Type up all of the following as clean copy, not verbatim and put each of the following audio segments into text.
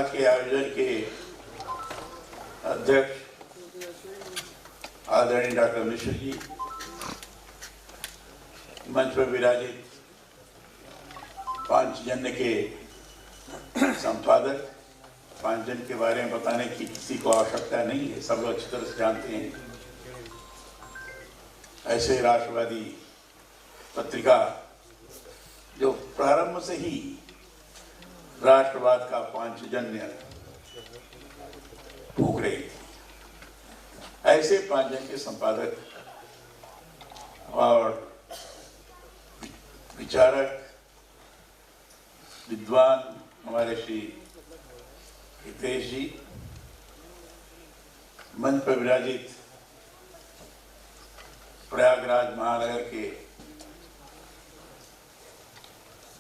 आज के आयोजन के अध्यक्ष आदरणीय डॉक्टर मिश्र जी, मंच पर विराजित पांचजन्य के संपादक, पांचजन्य के बारे में बताने की किसी को आवश्यकता नहीं है, सब लोग अच्छी तरह से जानते हैं। ऐसे राष्ट्रवादी पत्रिका जो प्रारंभ से ही राष्ट्रवाद का पांचजन्य फूंक रही थी, ऐसे पांचजन्य के संपादक और विचारक विद्वान हमारे श्री हितेश जी, मंच पर विराजित प्रयागराज महानगर के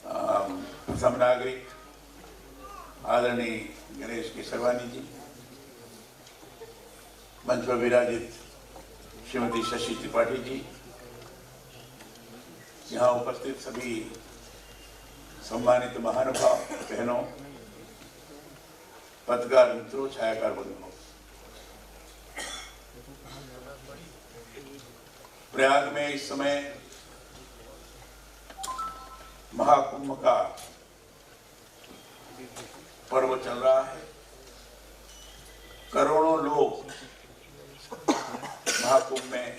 प्रथम नागरिक आदरणीय गणेश केसरवानी जी, मंच पर विराजित श्रीमती शशि त्रिपाठी जी, यहाँ उपस्थित सभी सम्मानित महानुभाव बहनों, पत्रकार मित्रों, छायाकार बंधुओं, प्रयाग में इस समय महाकुंभ का पर्व चल रहा है। करोड़ों लोग महाकुंभ में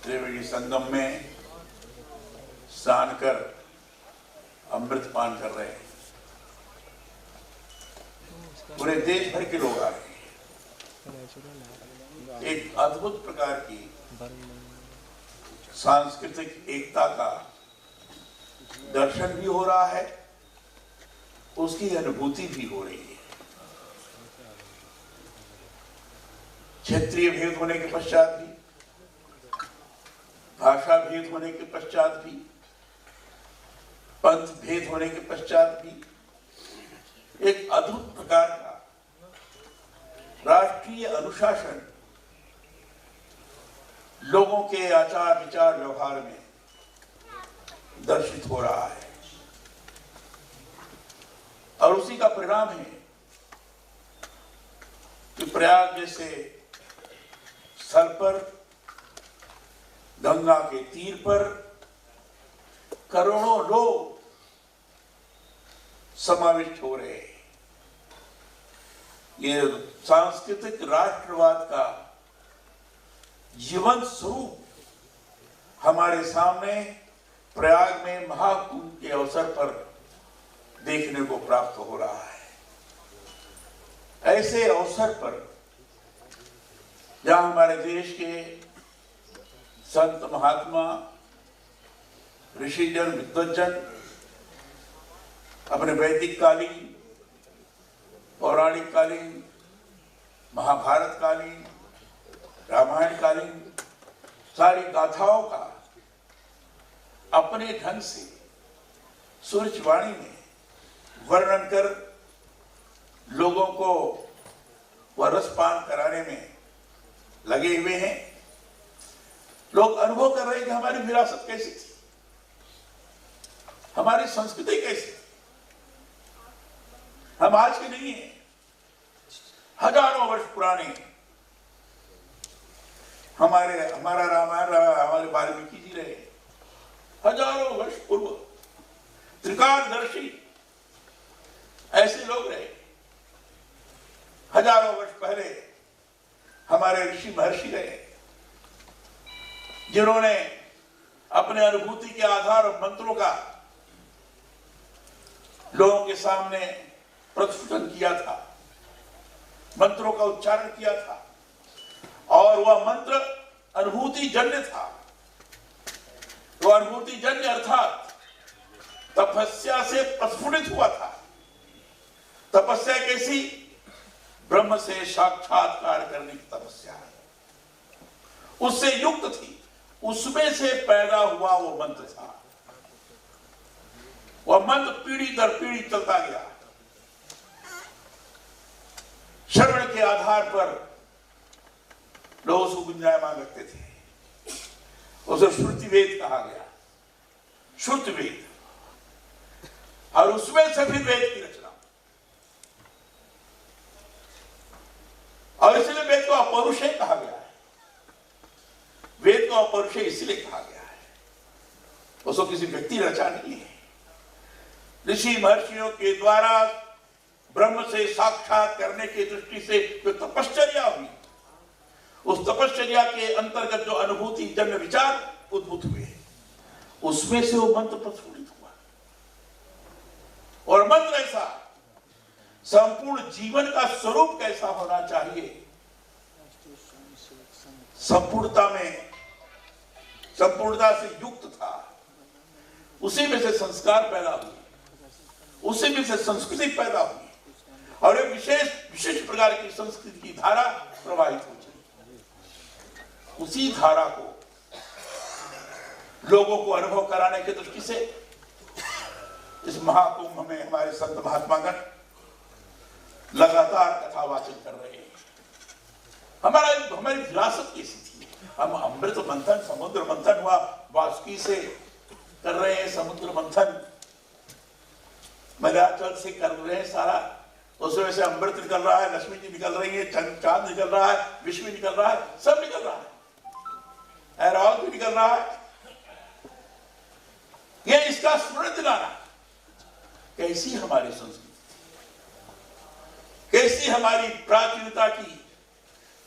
त्रिवेणी संगम में स्नान कर अमृत पान कर रहे हैं। पूरे देश भर के लोग आ रहे हैं। एक अद्भुत प्रकार की सांस्कृतिक एकता का दर्शन भी हो रहा है, उसकी अनुभूति भी हो रही है। क्षेत्रीय भेद होने के पश्चात भी, भाषा भेद होने के पश्चात भी, पंथ भेद होने के पश्चात भी एक अद्भुत प्रकार का राष्ट्रीय अनुशासन लोगों के आचार विचार व्यवहार में दर्शित हो रहा है। और उसी का परिणाम है कि प्रयाग जैसे स्थल पर, गंगा के तीर पर करोड़ों लोग समाविष्ट हो रहे हैं। ये सांस्कृतिक राष्ट्रवाद का जीवंत स्वरूप हमारे सामने प्रयाग में महाकुंभ के अवसर पर देखने को प्राप्त हो रहा है। ऐसे अवसर पर जहां हमारे देश के संत महात्मा, ऋषिजन, विद्वज्जन अपने वैदिक कालीन, पौराणिक कालीन, महाभारत कालीन, रामायण कालीन सारी गाथाओं का अपने ढंग से सूर्यवाणी में वर्णन कर लोगों को वह रसपान कराने में लगे हुए हैं। लोग अनुभव कर रहे हैं कि हमारी विरासत कैसी थी, हमारी संस्कृति कैसी। हम आज के नहीं हैं, हजारों वर्ष पुराने हमारा रामायण रहा, हमारे वाल्मीकि जी रहे, हजारों वर्ष पूर्व त्रिकालदर्शी ऐसे लोग रहे। हजारों वर्ष पहले हमारे ऋषि महर्षि रहे, जिन्होंने अपने अनुभूति के आधार और मंत्रों का लोगों के सामने प्रस्फुटन किया था, मंत्रों का उच्चारण किया था, और वह मंत्र अनुभूति जन्य था। वह अनुभूति जन्य अर्थात तपस्या से प्रस्फुटित हुआ था। तपस्या कैसी? ब्रह्म से साक्षात्कार करने की तपस्या है, उससे युक्त थी, उसमें से पैदा हुआ वो मंत्र था। वह मंत्र पीढ़ी दर पीढ़ी चलता गया। श्रवण के आधार पर लोग उसको गुंजायमान रखते थे। उसे श्रुति वेद कहा गया, श्रुति वेद। और उसमें से फिर वेद की रचना। और इसलिए वेद को अपौरुषेय कहा गया है। वेद को अपौरुषेय इसलिए कहा गया है, उसको किसी व्यक्ति रचा नहीं है। ऋषि महर्षियों के द्वारा ब्रह्म से साक्षात करने की दृष्टि से जो तपश्चर्या हुई, उस तपश्चर्या के अंतर्गत जो अनुभूति जन्य विचार उद्भूत हुए, उसमें से वो मंत्र प्रस्फुटित हुआ। और मंत्र ऐसा संपूर्ण जीवन का स्वरूप कैसा होना चाहिए, संपूर्णता से युक्त था। उसी में से संस्कार पैदा हुए, उसी में से संस्कृति पैदा हुई, और एक विशेष प्रकार की संस्कृति की धारा प्रवाहित हो चली। उसी धारा को लोगों को अनुभव कराने की दृष्टि से इस महाकुंभ में हमारे संत महात्मागण लगातार कथावाचन कर रहे हैं। हमारी विरासत कैसी थी? हम अमृत मंथन, समुद्र मंथन हुआ, वासुकी से कर रहे हैं, समुद्र मंथन मलयाचल से कर रहे हैं सारा, उसमें से अमृत निकल रहा है, लक्ष्मी जी निकल रही है, चांद निकल रहा है, विश्व निकल रहा है, सब निकल रहा है, ऐरावत भी निकल रहा है। ये इसका स्मरण दिलाना, कैसी हमारी संस्कृति, कैसी हमारी प्राचीनता की,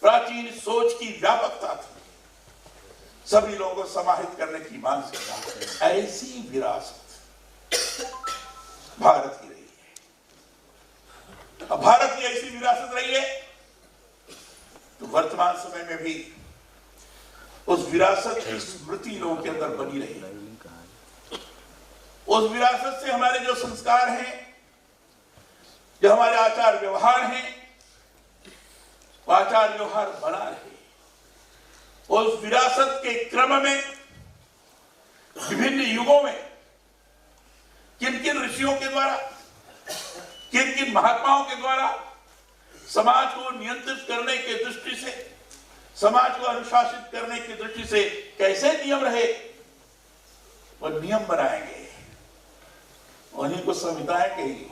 प्राचीन सोच की व्यापकता थी, सभी लोगों को समाहित करने की मानसिकता। ऐसी विरासत भारत की रही है। अब भारत की ऐसी विरासत रही है तो वर्तमान समय में भी उस विरासत की स्मृति लोगों के अंदर बनी रही है। उस विरासत से हमारे जो संस्कार हैं, जो हमारे आचार व्यवहार हैं, वो आचार व्यवहार बना रहे। उस विरासत के क्रम में विभिन्न युगों में किन किन ऋषियों के द्वारा, किन किन महात्माओं के द्वारा समाज को नियंत्रित करने की दृष्टि से, समाज को अनुशासित करने की दृष्टि से कैसे नियम रहे, वो नियम बनाएंगे, उन्हीं को संहिताएं कहेगी,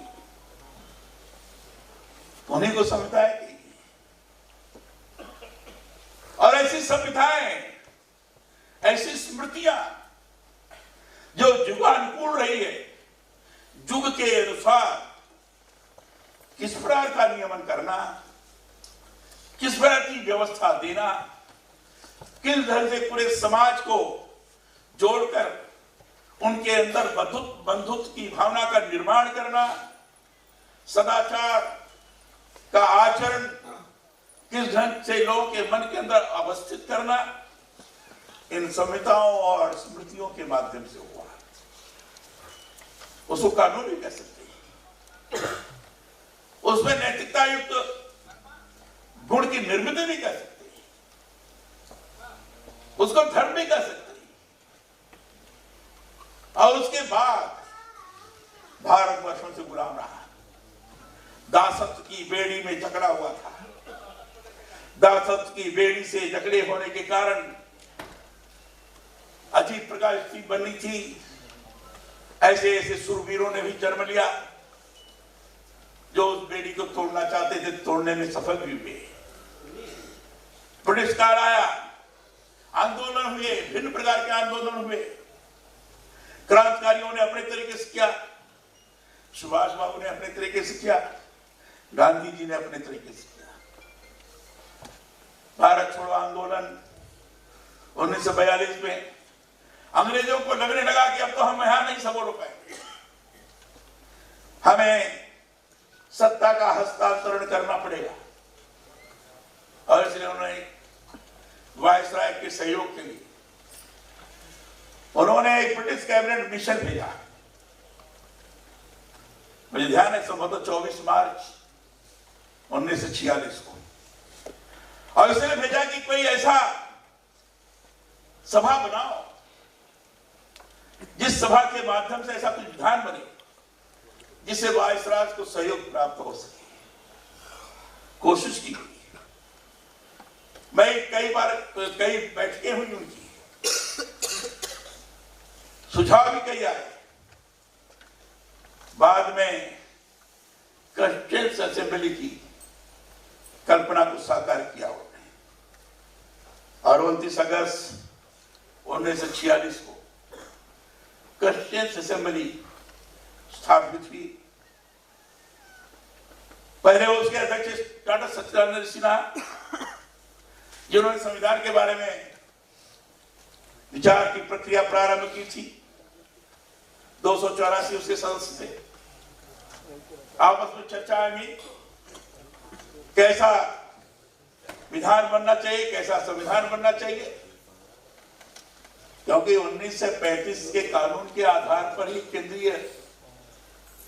उन्हीं को संहिताएं कहेगी। और ऐसी संहिताएं, ऐसी स्मृतियां जो युगानुकूल रही है, युग के अनुसार किस प्रकार का नियमन करना, किस प्रकार की व्यवस्था देना, किस ढंग से पूरे समाज को जोड़कर उनके अंदर बंधुत्व की भावना का निर्माण करना, सदाचार का आचरण किस ढंग से लोगों के मन के अंदर अवस्थित करना, इन संहिताओं और स्मृतियों के माध्यम से हुआ। उसको कानून भी कह सकते हैं, उसमें नैतिकता युक्त गुण की निर्मित भी कह सकते हैं, उसको धर्म भी कह सकते हैं। और उसके बाद भारत वर्षों से गुलाम रहा, दासत्व की बेड़ी में जकड़ा हुआ था। दासत्व की बेड़ी से जकड़े होने के कारण अजीब प्रकार स्थिति बनी थी। ऐसे ऐसे सुरवीरों ने भी जन्म लिया जो उस बेड़ी को तोड़ना चाहते थे, तोड़ने में सफल भी हुए। ब्रिटिश काल आया, आंदोलन हुए, भिन्न प्रकार के आंदोलन हुए, क्रांतिकारियों ने अपने तरीके से किया, सुभाष बाबू ने अपने तरीके से किया, गांधी जी ने अपने तरीके से किया। भारत छोड़ो आंदोलन 1942 में अंग्रेजों को लगने लगा कि अब तो हम यहां नहीं सबों रुक पाएंगे, हमें सत्ता का हस्तांतरण करना पड़ेगा। और इसलिए उन्होंने वायसराय के सहयोग के लिए उन्होंने एक ब्रिटिश कैबिनेट मिशन भेजा। मुझे ध्यान है संभवतः 24 मार्च 1946 को, और इसलिए भेजा कि कोई ऐसा सभा बनाओ जिस सभा के माध्यम से ऐसा कुछ विधान बने जिससे वायसराय को सहयोग प्राप्त हो सके। कोशिश की गई, मैं कई बैठकें हुई उनकी, सुझाव भी कई आए। बाद में कॉन्स्टिट्यूएंट असेंबली की कल्पना को साकार किया उन्होंने। और 29 अगस्त 1946 को क्रिश्चियन असेंबली स्थापित हुई। पहले उसके अध्यक्ष डॉक्टर सत्यनारायण सिन्हा, जिन्होंने संविधान के बारे में विचार की प्रक्रिया प्रारंभ की थी। 284 उसके सदस्य थे। आपस में चर्चा हुई कैसा विधान बनना चाहिए, कैसा संविधान बनना चाहिए, क्योंकि 1935 के कानून के आधार पर ही केंद्रीय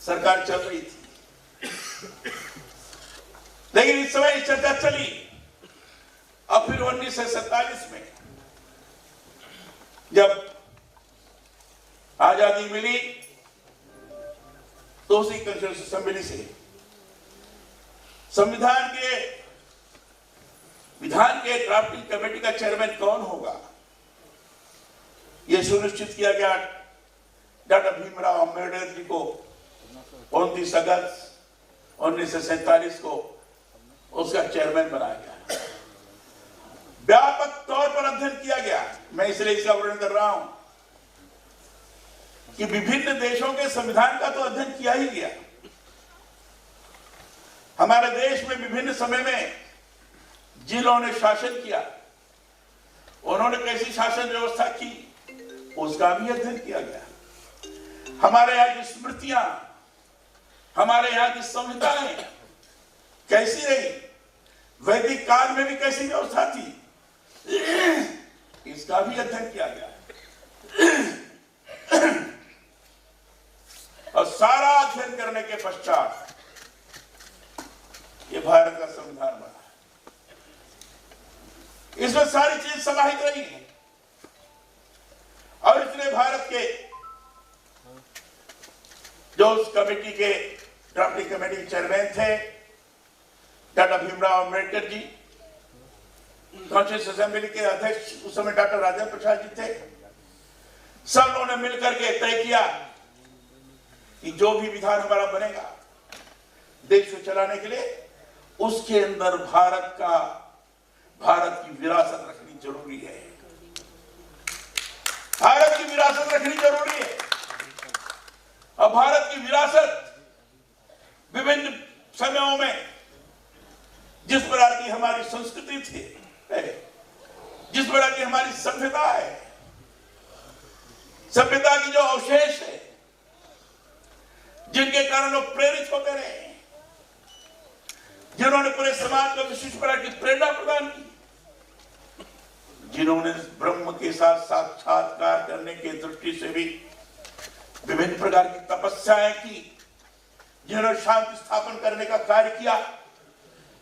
सरकार चल रही थी। लेकिन इस समय इस चर्चा चली। अब फिर 1947 में जब आजादी मिली तो उसी कॉन्स्टिट्यूशन असेंबली से संविधान के विधान के ड्राफ्टिंग कमेटी का चेयरमैन कौन होगा, यह सुनिश्चित किया गया। डॉक्टर भीमराव अंबेडकर जी को 29 अगस्त 1947 को उसका चेयरमैन बनाया गया। व्यापक तौर पर अध्ययन किया गया। मैं इसलिए इसका वर्णन कर रहा हूं कि विभिन्न देशों के संविधान का तो अध्ययन किया ही गया। हमारे देश में विभिन्न समय में जिन्होंने शासन किया, उन्होंने कैसी शासन व्यवस्था की, उसका भी अध्ययन किया गया। हमारे यहाँ की स्मृतियां, हमारे यहाँ की संहिताएं कैसी रही, वैदिक काल में भी कैसी व्यवस्था थी, इसका भी अध्ययन किया गया। और सारा अध्ययन करने के पश्चात ये भारत का संविधान बना। इसमें सारी चीज समाहित रही है। और इसलिए भारत के जो उस कमेटी के ड्राफ्टिंग कमेटी के चेयरमैन थे doctor Bhimrao Ambedkar ji, constitution assembly के अध्यक्ष उस समय डॉक्टर राजेंद्र प्रसाद जी थे। सब लोगों ने मिलकर के तय किया कि जो भी विधान हमारा बनेगा देश को चलाने के लिए, उसके अंदर भारत की विरासत रखनी जरूरी है। भारत की विरासत रखनी जरूरी है। और भारत की विरासत विभिन्न समयों में जिस प्रकार की हमारी संस्कृति थी, जिस प्रकार की हमारी सभ्यता है, सभ्यता की जो अवशेष है, जिनके कारण लोग प्रेरित होते रहे, जिन्होंने पूरे समाज को विशिष्ट प्रकार की प्रेरणा प्रदान की, जिन्होंने ब्रह्म के साथ साक्षात्कार करने की दृष्टि से भी विभिन्न प्रकार की तपस्याएं की, जिन्होंने शांति स्थापन करने का कार्य किया,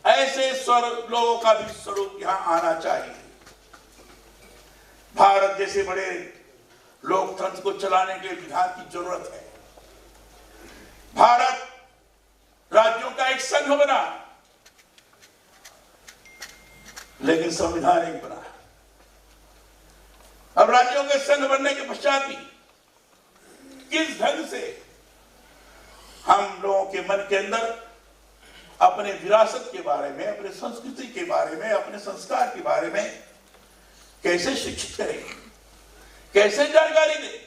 ऐसे लोगों का भी स्वरूप यहां आना चाहिए। भारत जैसे बड़े लोकतंत्र को चलाने के लिए विधान की जरूरत है। भारत राज्यों का एक संघ बना, लेकिन संविधान एक बना। अब राज्यों के संघ बनने के पश्चात भी किस ढंग से हम लोगों के मन के अंदर अपने विरासत के बारे में, अपने संस्कृति के बारे में, अपने संस्कार के बारे में कैसे शिक्षित करें, कैसे जानकारी दें।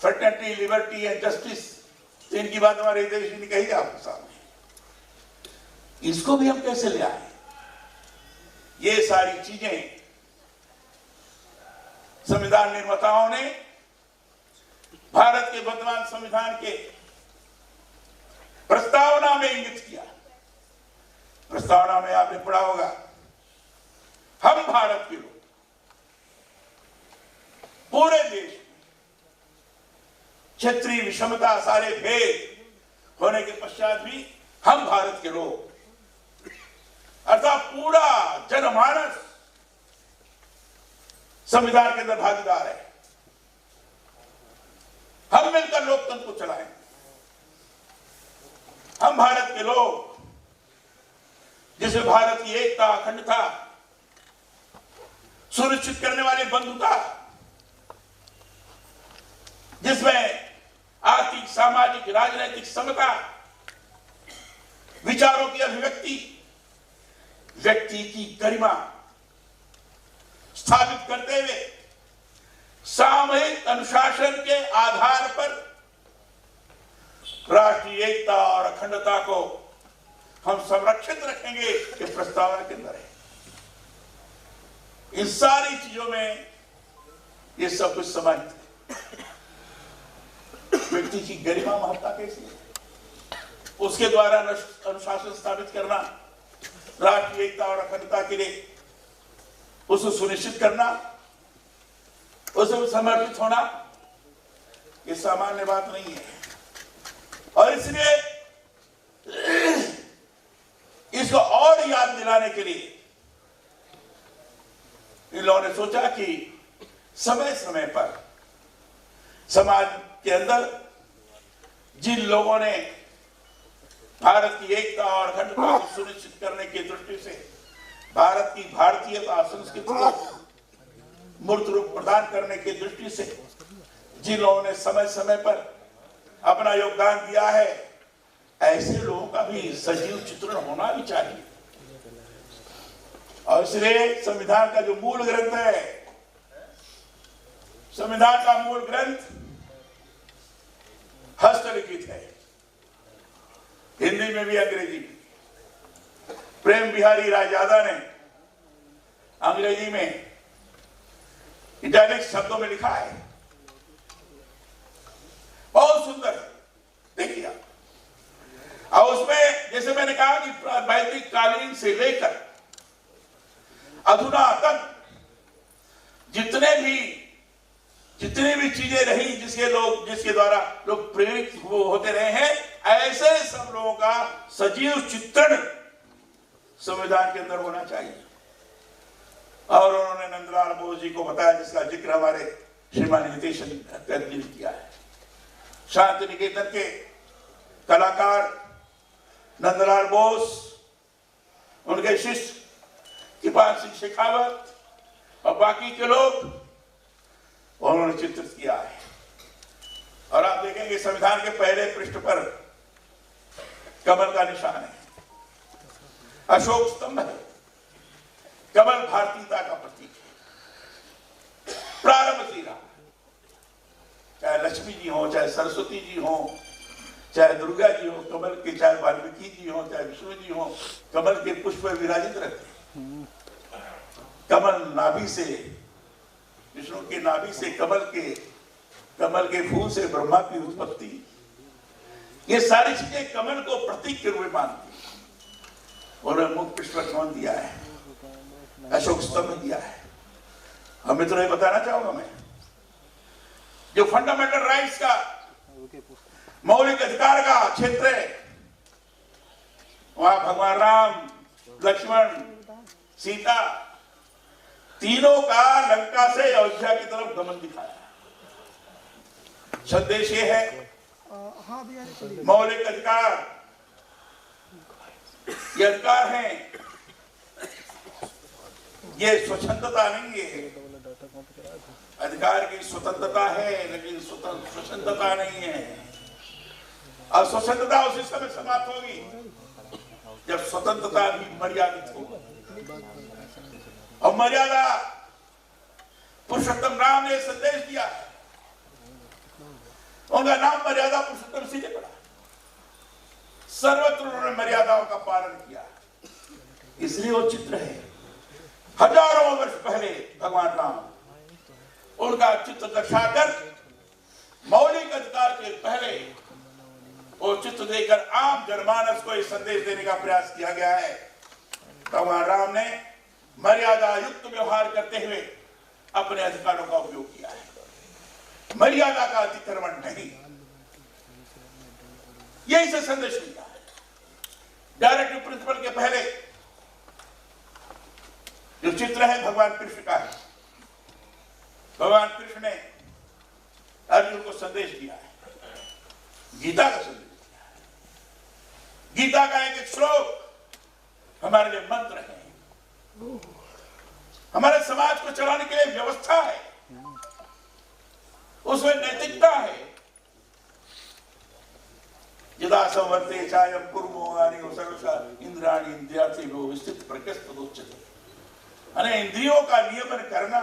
फ्रेटर्निटी, लिबर्टी एंड जस्टिस, इनकी बात हमारे देश ने कही आपके सामने। इसको भी हम कैसे ले आए? ये सारी चीजें संविधान निर्माताओं ने भारत के वर्तमान संविधान के प्रस्तावना में इंगित किया। प्रस्तावना में आपने पढ़ा होगा, हम भारत के लोग पूरे देश में क्षेत्रीय विषमता, सारे भेद होने के पश्चात भी हम भारत के लोग, अर्थात पूरा जनमानस संविधान के अंदर भागीदार है। हम मिलकर लोकतंत्र को चलाएं। हम भारत के लोग, जिसमें भारत की एकता, अखंडता सुनिश्चित करने वाली बंधुता, जिसमें आर्थिक, सामाजिक, राजनीतिक समता, विचारों की अभिव्यक्ति, व्यक्ति की गरिमा स्थापित करते हुए सामूहिक अनुशासन के आधार पर राष्ट्रीय एकता और अखंडता को हम संरक्षित रखेंगे ये प्रस्तावना के अंदर है। इन सारी चीजों में ये सब कुछ समाहित है। व्यक्ति की गरिमा महत्ता कैसी है, उसके द्वारा अनुशासन स्थापित करना, राष्ट्रीय एकता और अखंडता के लिए उसको सुनिश्चित करना, उसे समर्पित होना, ये सामान्य बात नहीं है। और इसलिए इसको और याद दिलाने के लिए इन लोगों ने सोचा कि समय समय पर समाज के अंदर जिन लोगों ने भारत की एकता और अखंडता को सुनिश्चित करने की दृष्टि से भारत की भारतीयता संस्कृति को मूर्त रूप प्रदान करने की दृष्टि से जिन लोगों ने समय समय पर अपना योगदान दिया है, ऐसे लोगों का भी सजीव चित्रण होना भी चाहिए। और इसलिए संविधान का जो मूल ग्रंथ है, संविधान का मूल ग्रंथ हस्तलिखित है, हिंदी में भी अंग्रेजी में। प्रेम बिहारी रायजादा ने अंग्रेजी में इटैलिक शब्दों में लिखा है, बहुत सुंदर है, देखिए। और उसमें जैसे मैंने कहा कि वैदिक कालीन से लेकर अधुना तक जितनी भी चीजें रही जिसके द्वारा लोग प्रेरित होते रहे हैं, ऐसे सब लोगों का सजीव चित्रण संविधान के अंदर होना चाहिए। और उन्होंने नंदलाल बोस जी को बताया, जिसका जिक्र हमारे श्रीमान हितेश ने किया है। शांति निकेतन के कलाकार नंदलाल बोस, उनके शिष्य कृपाल सिंह शेखावत और बाकी के लोग उन्होंने चित्रित किया है। और आप देखेंगे संविधान के पहले पृष्ठ पर कमल का निशान है, अशोक स्तंभ है। कमल भारतीयता का प्रतीक है। प्रारंभ से रहा, चाहे लक्ष्मी जी हो, चाहे सरस्वती जी हो, चाहे दुर्गा जी हो, कमल के, चाहे वाल्मीकि जी हो, चाहे विष्णु जी हो, कमल के पुष्प विराजित रहते हैं। कमल नाभि से, विष्णु के नाभि से कमल के फूल से ब्रह्मा की उत्पत्ति, ये सारी चीजें कमल को प्रतीक के रूप में मानती है। उन्होंने मुख पुष्प कमल दिया है, अशोक स्तंभ दिया है। हम मित्रों बताना चाहूंगा मैं, जो फंडामेंटल राइट्स का, मौलिक अधिकार का क्षेत्र है, वहां भगवान राम, लक्ष्मण, सीता तीनों का लंका से अयोध्या की तरफ गमन दिखाया। संदेश ये है, मौलिक अधिकार, ये अधिकार है, ये स्वतंत्रता नहीं है। अधिकार की स्वतंत्रता है, लेकिन स्वतंत्रता नहीं है। और स्वतंत्रता उसी समय समाप्त होगी जब स्वतंत्रता भी मर्यादित होगी। और मर्यादा पुरुषोत्तम राम ने संदेश दिया, उनका नाम मर्यादा पुरुषोत्तम इसीलिए पड़ा। सर्वत्र उन्होंने मर्यादाओं का पालन किया, इसलिए वो चित्र है। हजारों वर्ष पहले भगवान राम उनका चित्र दर्शाकर, मौलिक अधिकार के पहले वो चित्र देकर आम जनमानस को इस संदेश देने का प्रयास किया गया है। भगवान राम ने मर्यादा युक्त व्यवहार करते हुए अपने अधिकारों का उपयोग किया है, मर्यादा का अतिक्रमण नहीं। यही से संदेश मिलता है। डायरेक्टिव प्रिंसिपल के पहले जो चित्र है भगवान कृष्ण का है। भगवान कृष्ण ने अर्जुन को संदेश दिया है, गीता का संदेश दिया है। गीता का एक श्लोक हमारे लिए मंत्र है, हमारे समाज को चलाने के लिए व्यवस्था है, उसमें नैतिकता है। जिस यदा संवर्ते चायम कुर्मोदानि सर्वशा इंद्राणि इंद्रियार्थि स्थित प्रकृष्टोच्यते। अने इंद्रियों का नियमन करना,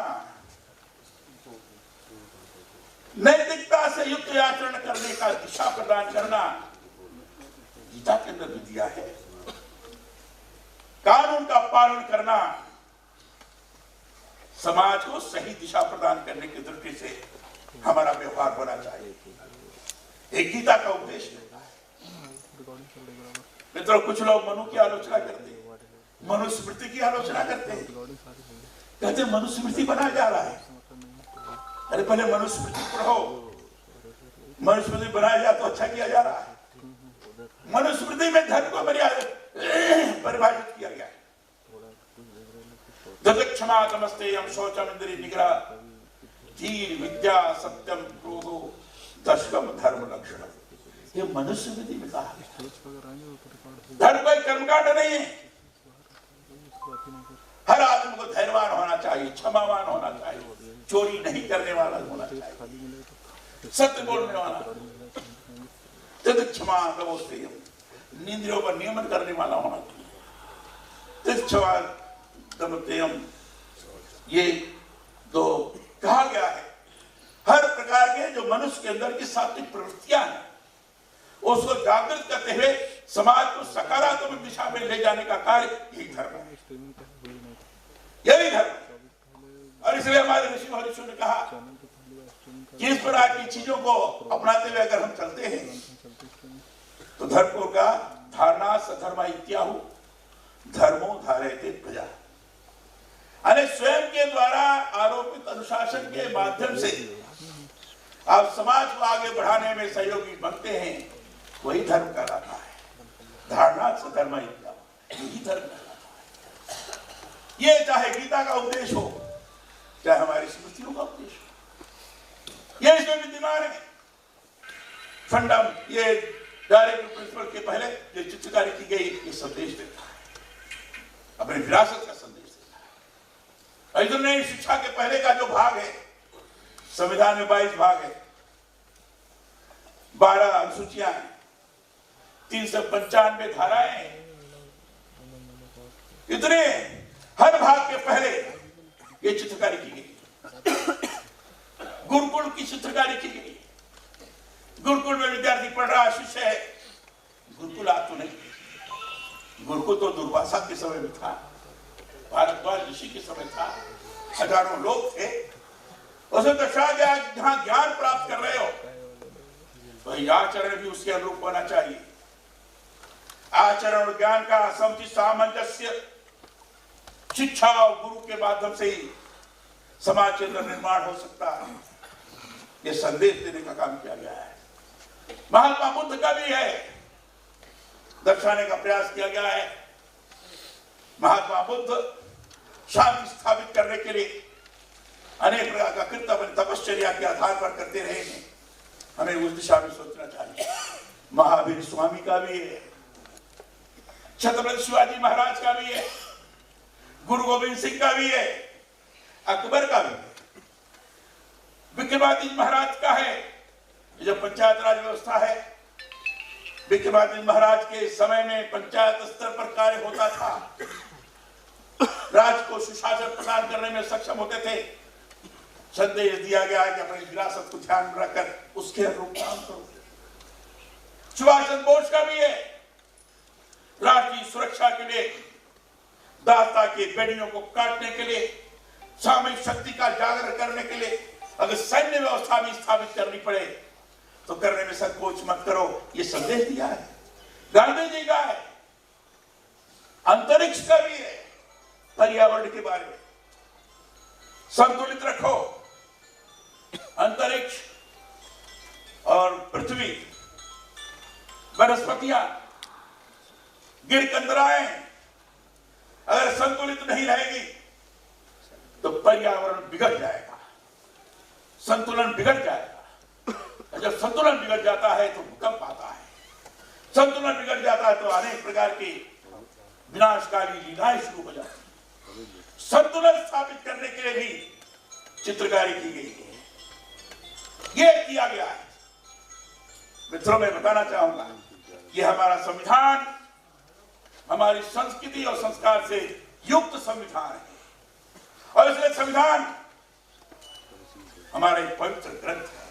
नैतिकता से युक्त आचरण करने का दिशा प्रदान करना गीता के अंदर भी दिया है। कानून का पालन करना समाज को सही दिशा प्रदान करने की दृष्टि से हमारा व्यवहार होना चाहिए। एक गीता का उद्देश्य है। मित्रों, कुछ लोग मनु की आलोचना करते हैं, मनुस्मृति की आलोचना करते हैं, कहते हैं मनुस्मृति बनाया जा रहा है। अरे पहले मनुस्मृति पढ़ो, मनुस्मृति बनाया जा तो अच्छा किया जा रहा है। मनुस्मृति में धर्म को परिभाषित किया गया है। क्षमा नमस्तेयम शौचम इंद्रिय निग्रह धीर विद्या सत्यम क्रोधो दशकम धर्म लक्षण, ये मनुस्मृति में कहा है। धर्म कोई कर्मकांड नहीं है। हर आदमी को धैर्यवान होना चाहिए, क्षमावान होना चाहिए, चोरी नहीं करने वाला होना चाहिए, सत्य बोलने वाला, क्षमा नमस्तेयम, इंद्रियों पर नियमन करने वाला होना चाहिए। क्षमा नमस्तेयम, ये तो कहा गया है। हर प्रकार के जो मनुष्य के अंदर की सात्विक प्रवृत्तियां हैं उसको जागृत करते हुए समाज को सकारात्मक दिशा में ले जाने का कार्य यही धर्म है, यही धर्म है। और इसलिए हमारे ऋषि महर्षियों ने कहा कि इस प्रकार की चीजों को अपनाते हुए अगर हम चलते हैं तो धर्म का धारणा सधर्मा इत्याहु धर्मो धारयते प्रजा, अरे स्वयं के द्वारा आरोपित अनुशासन के माध्यम से आप समाज को आगे बढ़ाने में सहयोगी बनते हैं, वही धर्म कहलाता है। धारणा से धर्म यही धर्म कहलाता है। ये चाहे गीता का उपदेश हो, चाहे हमारी स्मृतियों का उपदेश हो, ये इसमें विद्यमान है। फंडम, ये डायरेक्ट प्रिंसिपल के पहले जो चित्रकारी की गई, ये संदेश देता है, अपनी विरासत का संदेश देता है। अर्जुन ने शिक्षा के पहले का जो भाग है, संविधान में 22 भाग है, 12 अनुसूचियां हैं, 395 धाराएं हैं, इतने हर भाग के पहले ये चित्रकारी की गई। गुरुकुल की चित्रकारी की गई। गुरुकुल में विद्यार्थी पढ़ रहा, शिष्य है। गुरुकुल आज तो नहीं, गुरुकुल तो दुर्वासा के समय में था, भारद्वाज ऋषि के समय था, हजारों लोग थे। उसमें दर्शाया गया जहां ज्ञान प्राप्त कर रहे हो वही आचरण भी उसके अनुरूप होना चाहिए। आचरण और ज्ञान का समुचित सामंजस्य शिक्षा और गुरु के माध्यम से ही समाज के अंदर निर्माण हो सकता है। यह संदेश देने का काम किया गया है। महात्मा बुद्ध का भी है, दर्शाने का प्रयास किया गया है। महात्मा बुद्ध शांति स्थापित करने के लिए अनेक प्रकार का कृत्य तपश्चर्या के आधार पर करते रहे हैं। हमें उस दिशा में सोचना चाहिए। महावीर स्वामी का भी है, छत्रपति शिवाजी महाराज का भी है, गुरु गोविंद सिंह का भी है, अकबर का भी है, विक्रमादित्य महाराज का है। जब पंचायत राज व्यवस्था है, विक्रमादित्य महाराज के समय में पंचायत स्तर पर कार्य होता था, राज्य को सुशासन प्रदान करने में सक्षम होते थे। संदेश दिया गया है कि अपनी विरासत को ध्यान में रखकर उसके अनुरूप काम करो। सुभाष चंद्र बोस का भी है, राष्ट्र की सुरक्षा के लिए, दाता के बेड़ियों को काटने के लिए, सामयिक शक्ति का जागरण करने के लिए अगर सैन्य व्यवस्था भी स्थापित करनी पड़े तो करने में संकोच मत करो, ये संदेश दिया है। गांधी जी का है, अंतरिक्ष का भी है, पर्यावरण के बारे में संतुलित रखो। अंतरिक्ष और पृथ्वी, वनस्पतियां, गिरकंदराएं अगर संतुलित नहीं रहेगी तो पर्यावरण बिगड़ जाएगा, संतुलन बिगड़ जाएगा। जब संतुलन बिगड़ जाता है तो भूकंप आता है, संतुलन बिगड़ जाता है तो अनेक प्रकार की विनाशकारी लीलाएं शुरू हो जाती हैं। संतुलन स्थापित करने के लिए भी चित्रकारी की गई है, ये किया गया है। मित्रों, मैं बताना चाहूंगा ये हमारा संविधान हमारी संस्कृति और संस्कार से युक्त संविधान है, और इसलिए संविधान हमारा एक पवित्र ग्रंथ है,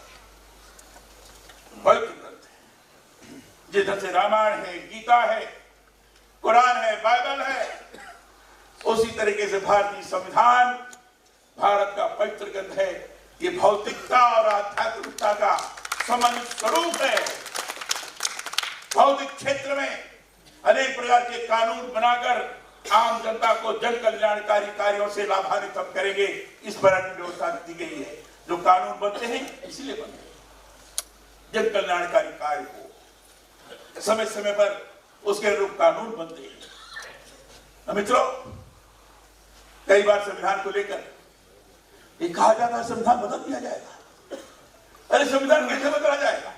पवित्र ग्रंथ है। जिधर से रामायण है, गीता है, कुरान है, बाइबल है, उसी तरीके से भारतीय संविधान भारत का पवित्र ग्रंथ है। ये भौतिकता और आध्यात्मिकता का समन्वित स्वरूप है। भौतिक क्षेत्र में अनेक प्रकार के कानून बनाकर आम जनता को जन कल्याणकारी कार्यों से लाभान्वित हम करेंगे, इस पर व्यवस्था दी गई है। जो कानून बनते हैं इसलिए बनते हैं, जन कल्याणकारी कार्य हो, समय समय पर उसके अनुरूप कानून बनते हैं। मित्रों, कई बार संविधान को लेकर ये कहा जाता है संविधान बदल दिया जाएगा। अरे संविधान कैसे बदला जाएगा?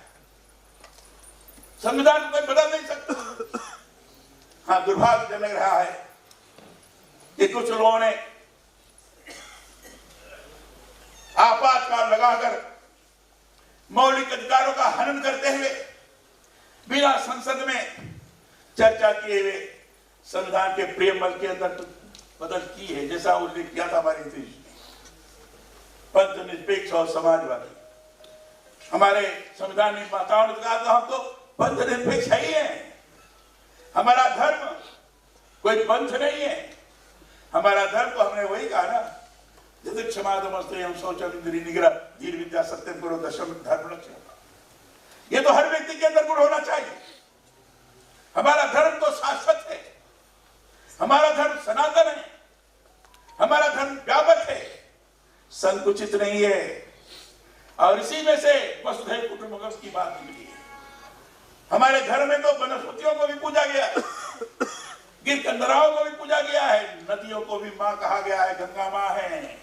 संविधान कोई बदल नहीं सकता। हाँ, दुर्भाग्यजनक रहा है कि कुछ लोगों ने आपातकाल लगाकर मौलिक अधिकारों का हनन करते हुए बिना संसद में चर्चा किए हुए संविधान के प्रेमबल के अंदर तो बदल की है, जैसा उल्लेख किया था हमारे देश में। पंथ निरपेक्ष और समाजवादी हमारे संविधान निर्माताओं ने कहा था हम तो पंथ निरपेक्ष है ही है, हमारा धर्म कोई पंथ नहीं है। हमारा धर्म तो हमने वही कहा ना, जैसे क्षमादमस्ते हम शौचम इंद्रिय निग्रह धीर विद्या सत्यम करो दशम धर्म लक्ष्य। ये तो हर व्यक्ति के अंदर गुण होना चाहिए। हमारा धर्म तो शाश्वत है, हमारा धर्म सनातन है, हमारा धर्म व्यापक है, संकुचित नहीं है। और इसी में से वसुधैव कुटुंबकम की बात निकली है। हमारे धर्म में तो वनस्पतियों को भी पूजा गया है, गिर कंदराओं को भी पूजा गया है, नदियों को भी मां कहा गया है, गंगा मां है।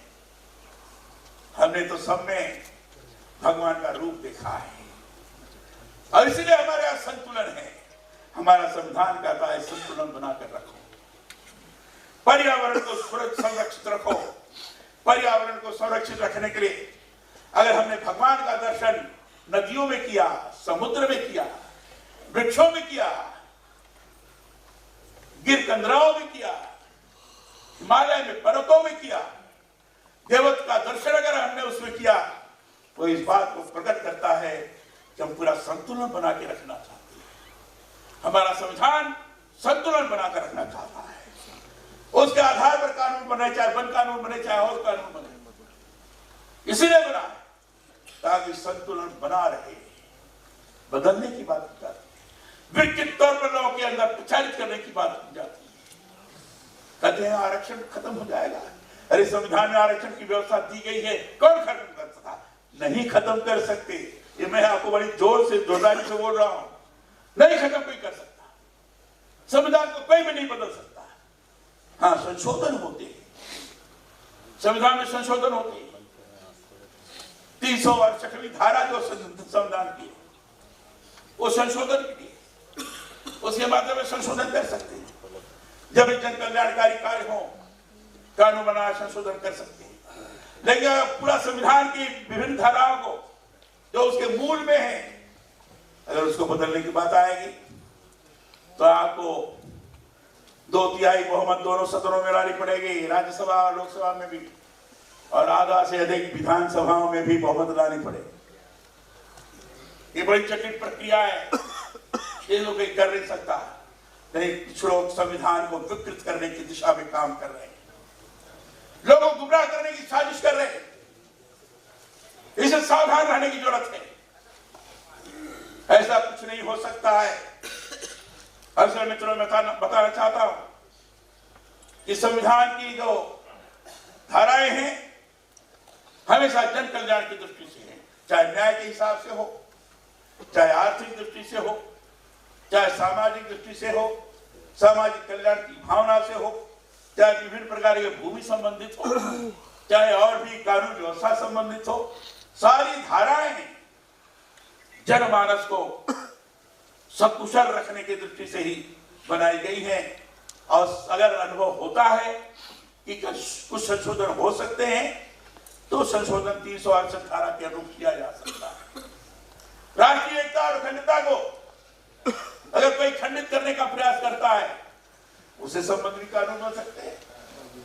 हमने तो सब में भगवान का रूप देखा है, और इसलिए हमारे यहां संतुलन है। हमारा संविधान कहता है संतुलन बनाकर रखो, पर्यावरण को संरक्षित रखो। पर्यावरण को संरक्षित रखने के लिए अगर हमने भगवान का दर्शन नदियों में किया, समुद्र में किया, वृक्षों में किया, गिर कंदराओं में किया, हिमालय में पर्वतों में किया, देवत का दर्शन अगर हमने उसमें किया, तो इस बात को प्रकट करता है कि हम पूरा संतुलन बना के रखना चाहते हैं। हमारा संविधान संतुलन बनाकर रखना चाहता है। उसके आधार पर कानून बने, चाहे वन कानून बने, चाहे और कानून बने, इसीलिए बना है ताकि संतुलन बना रहे। बदलने की बात की जाती है, विकसित तौर पर लोगों के अंदर प्रचारित करने की बात की जाती है। कहते हैं आरक्षण खत्म हो जाएगा। अरे संविधान में आरक्षण की व्यवस्था दी गई है, कौन खत्म कर सकता? नहीं खत्म कर सकते। ये मैं आपको बड़ी जोर से जोरदारी से बोल रहा हूं, नहीं खत्म कोई कर सकता। संविधान को कोई भी नहीं बदल सकता। हाँ, संशोधन होते हैं, संविधान में संशोधन होते हैं। 368वीं धारा जो संविधान की वो संशोधन के लिए, उसके माध्यम में संशोधन कर सकते हैं। जब जन कल्याणकारी कार्य हो, कानून बनाया संशोधन कर सकते हैं। लेकिन पूरा संविधान की विभिन्न धाराओं को जो उसके मूल में है, अगर उसको बदलने की बात आएगी तो आपको 2/3 बहुमत दोनों सदनों में लानी पड़ेगी, राज्यसभा और लोकसभा में भी, और आधा से अधिक विधानसभाओं में भी बहुमत लानी पड़ेगी। ये बड़ी जटिल प्रक्रिया है, ये लोग कर नहीं सकता। नहीं, कुछ लोग संविधान को विकृत करने की दिशा में काम कर रहे हैं, लोगों को गुमराह करने की साजिश कर रहे हैं। इसे सावधान रहने की जरूरत है। ऐसा कुछ नहीं हो सकता है। अक्सर मित्रों में बताना चाहता हूं कि संविधान की जो धाराएं हैं हमेशा जन कल्याण की दृष्टि से है, चाहे न्याय के हिसाब से हो, चाहे आर्थिक दृष्टि से हो, चाहे सामाजिक दृष्टि से हो, सामाजिक कल्याण की भावना से हो, चाहे विभिन्न प्रकार के भूमि संबंधित हो, चाहे और भी कानून व्यवस्था संबंधित हो। सारी धाराएं जनमानस को सकुशल रखने की दृष्टि से ही बनाई गई है। और अगर अनुभव होता है कि कुछ संशोधन हो सकते हैं तो संशोधन 368 धारा के अनुरूप किया जा सकता है। राष्ट्रीय एकता और अखंडता को अगर कोई खंडित करने का प्रयास करता है उसे संबंधित कानून हो सकते हैं।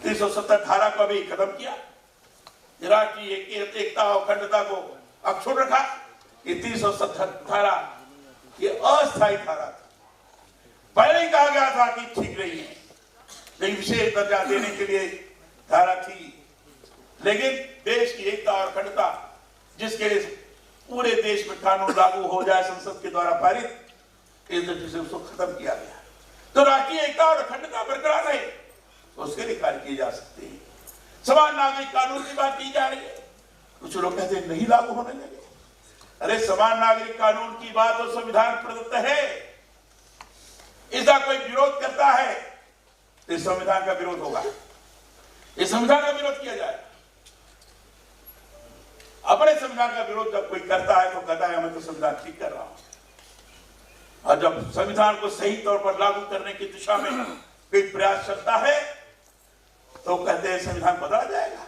370 धारा को अभी खत्म किया, राष्ट्रीय एकता और अखंडता को अक्षुण्ण रखा। ये 370 धारा ये अस्थायी धारा था, पहले ही कहा गया था कि ठीक नहीं है, लेकिन विशेष दर्जा देने के लिए धारा थी। लेकिन देश की एकता और अखंडता जिसके लिए पूरे देश में कानून लागू हो जाए संसद के द्वारा पारित, इस दृष्टि से उसको खत्म किया गया। तो राष्ट्रीय एकता और अखंडता बरकरार रहे तो उसके लिए कार्य किए जा सकते हैं। समान नागरिक कानून की बात की जा रही है, कुछ लोग कहते हैं नहीं लागू होने लगे। अरे समान नागरिक कानून की बात तो संविधान प्रदत्त है, इसका कोई विरोध करता है तो इस संविधान का विरोध होगा, इस संविधान का विरोध किया जाए। अपने संविधान का विरोध जब कोई करता है तो कहता है मैं तो संविधान ठीक कर रहा हूं, और जब संविधान को सही तौर पर लागू करने की दिशा में कोई प्रयास चलता है तो कहते हैं संविधान बदला जाएगा।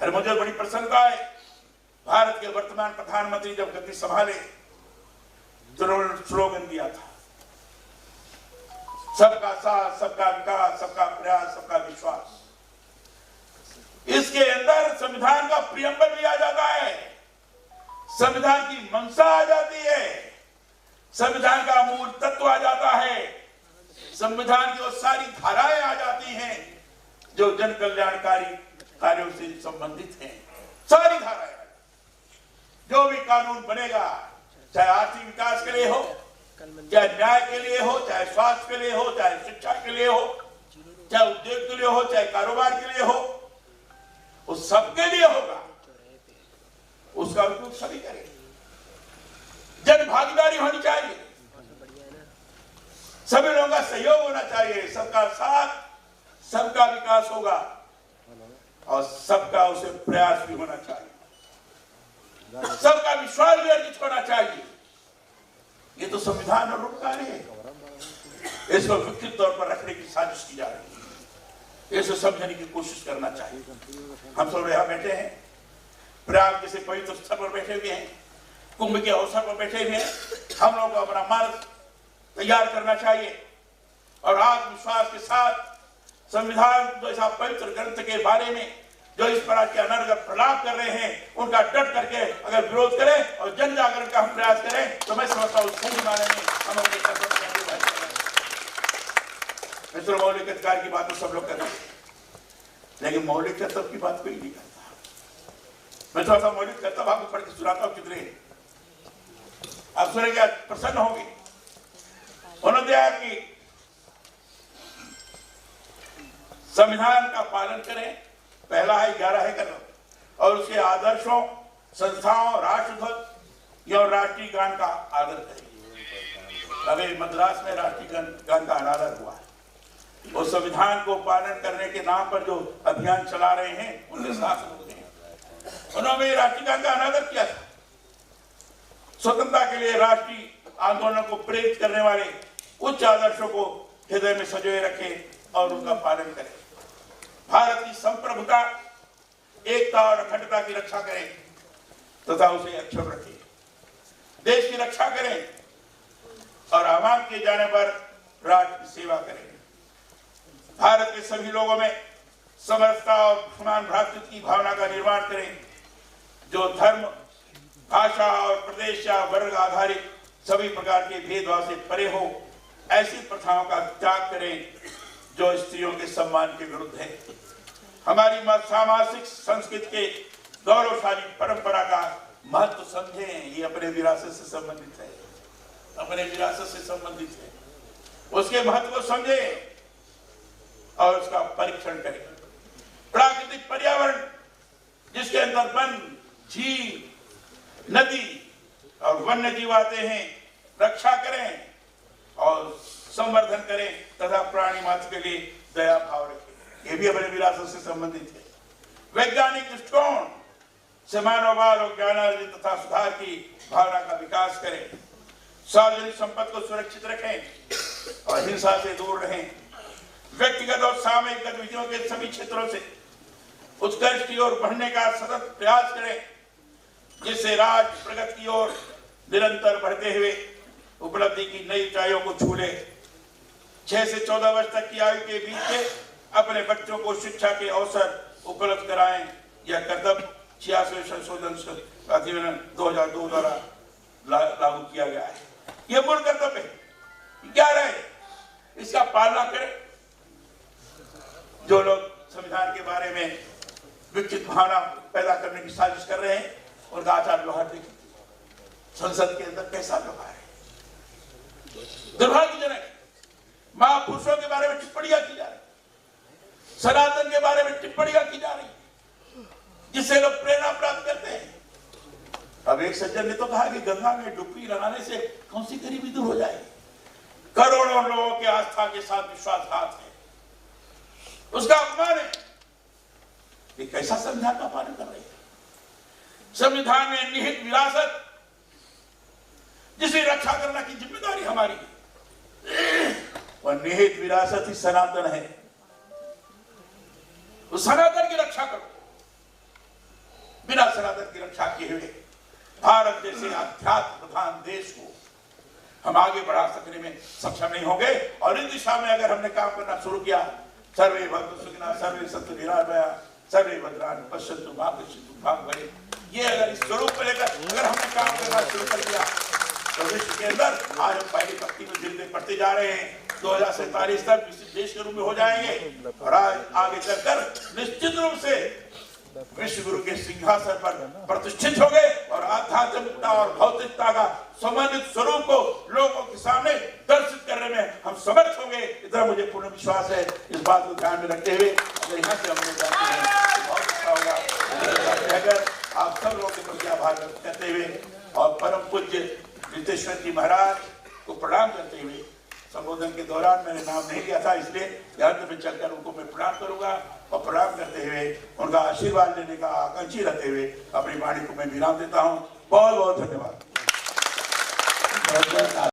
अरे मुझे बड़ी प्रसन्नता है, भारत के वर्तमान प्रधानमंत्री जब गद्दी संभाले तो उन्होंने स्लोगन दिया था, सबका साथ, सबका विकास, सबका प्रयास, सबका विश्वास। इसके अंदर संविधान का प्रियम्बल भी आ जाता है, संविधान की मंशा आ जाती है, संविधान का मूल तत्व आ जाता है, संविधान की वो सारी धाराएं आ जाती हैं जो जन कल्याणकारी कार्यों से संबंधित हैं। सारी धाराएं, जो भी कानून बनेगा, चाहे आर्थिक विकास के लिए हो, चाहे न्याय के लिए हो, चाहे स्वास्थ्य के लिए हो, चाहे शिक्षा के लिए हो, चाहे उद्योग के लिए हो, चाहे कारोबार के लिए हो, उस सबके लिए होगा, उसका उपयोग सभी करेंगे। जन भागीदारी होनी चाहिए, सभी लोगों का सहयोग होना चाहिए, सबका साथ, सबका विकास होगा और सबका उसे प्रयास भी होना चाहिए, सबका विश्वास भी अर्जित होना चाहिए। ये तो संविधान और रूप कार्य है, इसको विकसित तौर पर रखने की साजिश की जा रही है, इसे समझने की कोशिश करना चाहिए। हम सब यहाँ बैठे हैं, प्रयाग जैसे पवित्र स्थल पर बैठे हुए हैं, कुंभ के अवसर पर बैठे हुए हैं, हम लोगों को अपना मार्ग तैयार करना चाहिए और आत्मविश्वास के साथ संविधान जैसा पवित्र ग्रंथ के बारे में जो इस प्रकार के अनर्गल प्रलाप कर रहे हैं उनका डट करके अगर विरोध करें और जन जागरण का हम प्रयास करें तो मैं समझता हूँ सही मायने में हम अपने कर्तव्य मित्रों, मौलिक अधिकार की बात तो सब लोग करते हैं, लेकिन मौलिक कर्तव्य की बात कोई नहीं करता। मैं थोड़ा सा मौलिक कर्तव्य आपको पढ़ के सुनाता हूँ, कितने आप सुनेंगे प्रसन्न होंगे। उन्होंने दिया कि संविधान का पालन करें, पहला है 11 है कदम, और उसके आदर्शों, संस्थाओं, राष्ट्रध्वज एवं राष्ट्रीय गान का आदर करें। अभी मद्रास में राष्ट्रीय गान का अनादर हुआ है, उस संविधान को पालन करने के नाम पर जो अभियान चला रहे हैं उनके साथ होते हैं। उन्होंने राष्ट्रीय गान का अनादर किया था। स्वतंत्रता के लिए राष्ट्रीय आंदोलन को प्रेरित करने वाले उच्च आदर्शों को हृदय में संजोए रखें और उनका पालन करें। भारत की संप्रभुता, एकता और अखंडता की रक्षा करें तथा उसे अक्षुण्ण रखें। देश की रक्षा करें और आह्वान किए जाने पर राष्ट्र की सेवा करें। भारत के सभी लोगों में समरसता और समान भ्रातृत्व की भावना का निर्माण करें, जो धर्म, भाषा और प्रदेश या वर्ग आधारित सभी प्रकार के भेदभाव से परे हो। ऐसी प्रथाओं का त्याग करें जो स्त्रियों के सम्मान के विरुद्ध है। हमारी सामाजिक संस्कृति के गौरवशाली परंपरा का महत्व समझें, ये अपने विरासत से संबंधित है, अपने विरासत से संबंधित है, उसके महत्व को समझें और उसका परीक्षण करें। प्राकृतिक पर्यावरण जिसके अंदर वन, झील, नदी और वन्य जीव आते हैं, रक्षा करें और संवर्धन करें तथा प्राणी मात्र के लिए दया भाव रखें, ये भी अपने विरासत से संबंधित है। वैज्ञानिक दृष्टिकोण से मानववाद और ज्ञानार्जन तथा सुधार की भावना का विकास करें। सार्वजनिक संपत्ति को सुरक्षित रखें और हिंसा से दूर रहें। व्यक्तिगत और सामूहिक गतिविधियों के सभी क्षेत्रों से उत्कर्ष की ओर बढ़ने का सतत प्रयास करें, जिससे राष्ट्र प्रगति की ओर निरंतर बढ़ते हुए उपलब्धि की नई ऊंचाइयों को छू ले। 6 से 14 वर्ष तक की आयु के बीच के अपने बच्चों को शिक्षा के अवसर उपलब्ध कराएं। यह कर्तव्य 86वें संशोधन अधिनियम 2002 द्वारा लागू किया गया है। यह मूल कर्तव्य है। क्या रहे इसका पालना करें। जो लोग संविधान के बारे में विकसित भावना पैदा करने की साजिश कर रहे हैं, उनका आचार व्यवहार देखिए। संसद के अंदर कैसा व्यवहार है, दुर्भाग्यजनक। महापुरुषों के बारे में टिप्पणियां की जा रही, सनातन के बारे में टिप्पणियां की जा रही, जिससे लोग प्रेरणा प्राप्त करते हैं। अब एक सज्जन ने तो कहा कि गंगा में डुबकी लगाने से कौन सी गरीबी दूर हो जाएगी। करोड़ों लोगों के आस्था के साथ विश्वासघात है, उसका अपमान है। ये कैसा संविधान का पालन कर रही है। संविधान में निहित विरासत, जिसे रक्षा करने की जिम्मेदारी हमारी है, वह निहित विरासत ही सनातन है। उस सनातन की रक्षा करो। बिना सनातन की रक्षा किए हुए भारत जैसे अध्यात्म प्रधान देश को हम आगे बढ़ा सकने में सक्षम नहीं होंगे। और इस दिशा में अगर हमने काम करना शुरू किया, सर्वे भद्रन्तु सुखिनः सर्वे सन्तु निरामयाः सर्वे भद्राणि पश्यन्तु मा कश्चित् दुःखं भवेत्। ये अगर इस स्वरूप को लेकर अगर हमने काम करना शुरू कर दिया तो विश्व के अंदर आज हम पहली पंक्ति में दिल में पढ़ते जा रहे हैं। 2047 तक विकसित देश के रूप में हो जाएंगे और आज आगे चलकर निश्चित रूप से विश्व गुरु के सिंहासन पर प्रतिष्ठित होंगे और आध्यात्मिकता और भौतिकता का समन्वित स्वरूप को लोगों के सामने दर्शित करने में हम समर्थ होंगे। इतना मुझे पूर्ण विश्वास है। इस बात को ध्यान में रखते हुए अगर यहाँ से हमने जाते हैं बहुत अच्छा होगा। अगर आप सब लोगों के प्रति आभार व्यक्त करते हुए और परम पूज्य रितेश्वर जी महाराज को प्रणाम करते हुए, संबोधन के दौरान मैंने नाम नहीं लिया था, इसलिए अंत में चलकर उनको मैं प्रणाम करूंगा और प्रणाम करते हुए उनका आशीर्वाद लेने का आकांक्षी रहते हुए अपनी वाणी को मैं विराम देता हूं। बहुत बहुत धन्यवाद।